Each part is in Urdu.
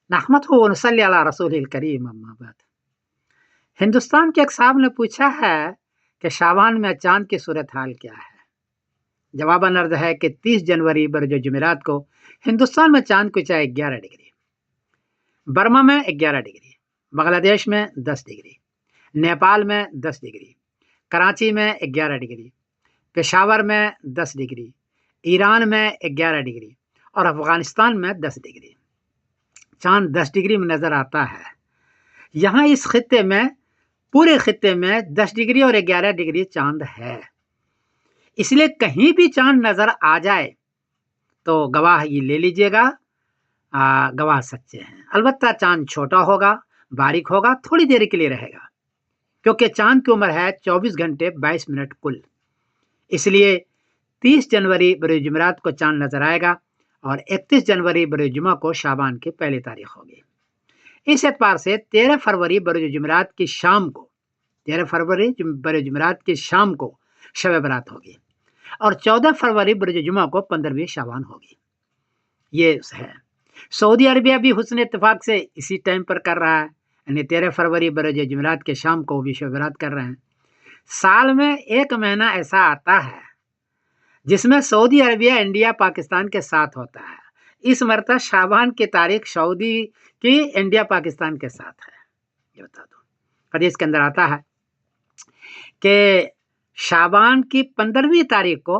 نحمده ونصلی علی رسول الکریم اما بعد۔ ہندوستان کے ایک صاحب نے پوچھا ہے کہ شعبان میں چاند کی صورتحال کیا ہے؟ جواباً عرض ہے کہ 30 جنوری برج جمعرات کو ہندوستان میں چاند کی اونچائی 11 ڈگری، برما میں 11 ڈگری، بنگلہ دیش میں 10 ڈگری، نیپال میں 10 ڈگری، کراچی میں 11 ڈگری، پشاور میں 10 ڈگری، ایران میں 11 ڈگری اور افغانستان میں 10 ڈگری۔ چاند 10 ڈگری میں نظر آتا ہے۔ یہاں اس خطے میں، پورے خطے میں 10 ڈگری اور 11 ڈگری چاند ہے۔ اس لیے کہیں بھی چاند نظر آ جائے تو گواہ یہ لے لیجئے گا، گواہ سچے ہیں۔ البتہ چاند چھوٹا ہوگا، باریک ہوگا، تھوڑی دیر کے لیے رہے گا، کیونکہ چاند کی عمر ہے 24 گھنٹے 22 منٹ کل۔ اس لیے 30 جنوری برج جمعرات کو چاند نظر آئے گا اور 31 جنوری برج جمعہ کو شعبان کی پہلی تاریخ ہوگی۔ اس اعتبار سے 13 فروری برج جمعرات کی شام کو 13 فروری برج جمعرات کی شام کو شب برات ہوگی اور 14 فروری برج جمعہ کو 15ویں شعبان ہوگی۔ یہ ہے۔ سعودی عربیہ بھی حسن اتفاق سے اسی ٹائم پر کر رہا ہے، یعنی 13 فروری برج جمعرات کے شام کو بھی شب برات کر رہے ہیں۔ سال میں ایک مہینہ ایسا آتا ہے جس میں سعودی عربیہ انڈیا پاکستان کے ساتھ ہوتا ہے۔ اس مرتبہ شعبان کی تاریخ سعودی کی انڈیا پاکستان کے ساتھ ہے۔ یہ بتا دو، حدیث کے اندر آتا ہے کہ شعبان کی 15ویں تاریخ کو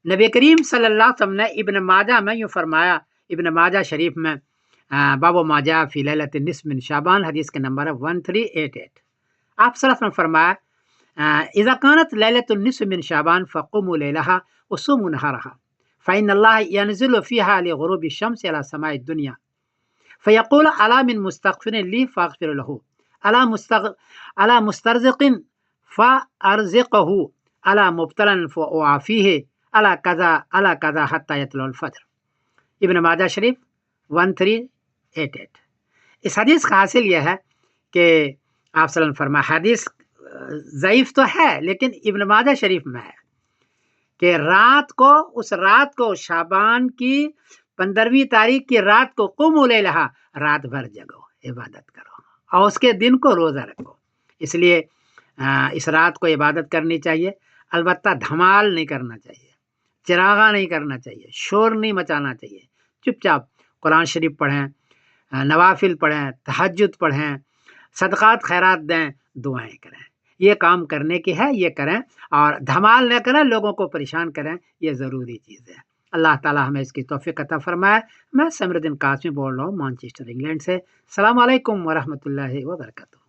نبی کریم صلی اللہ علیہ وسلم نے ابن ماجہ میں یوں فرمایا، ابن ماجہ شریف میں باب ما جاء فی لیلۃ النصف من شعبان، حدیث کے نمبر 1388۔ آپ صلی اللہ علیہ وسلم فرمایا اذا كانت ليلة النصف من شعبان فقوموا ليلها وصوموا نهارها فإن الله ينزل فيها لغروب الشمس على سماء الدنيا فيقول ألا من مستغفر لي فأغفر له، ألا مسترزق فأرزقه، ألا مبتلا فأعافيه، ألا كذا حتى يطلع الفجر۔ ابن ماجہ شریف 1388۔ اس حدیث کا حاصل یہ ہے کہ آپ صلی اللہ علیہ وسلم فرمایا، حدیث ضعیف تو ہے لیکن ابن ماجہ شریف میں ہے کہ اس رات کو شعبان کی 15ویں تاریخ کی رات کو قوموا لیلہا، رات بھر جگو، عبادت کرو اور اس کے دن کو روزہ رکھو۔ اس لیے اس رات کو عبادت کرنی چاہیے، البتہ دھمال نہیں کرنا چاہیے، چراغاں نہیں کرنا چاہیے، شور نہیں مچانا چاہیے۔ چپ چاپ قرآن شریف پڑھیں، نوافل پڑھیں، تہجد پڑھیں، صدقات خیرات دیں، دعائیں کریں۔ یہ کام کرنے کی ہے، یہ کریں اور دھمال نہ کریں، لوگوں کو پریشان کریں، یہ ضروری چیز ہے۔ اللہ تعالیٰ ہمیں اس کی توفیق عطا فرمائے۔ میں سمر الدین قاسمی بول رہا ہوں مانچسٹر انگلینڈ سے۔ السلام علیکم ورحمۃ اللہ وبرکاتہ۔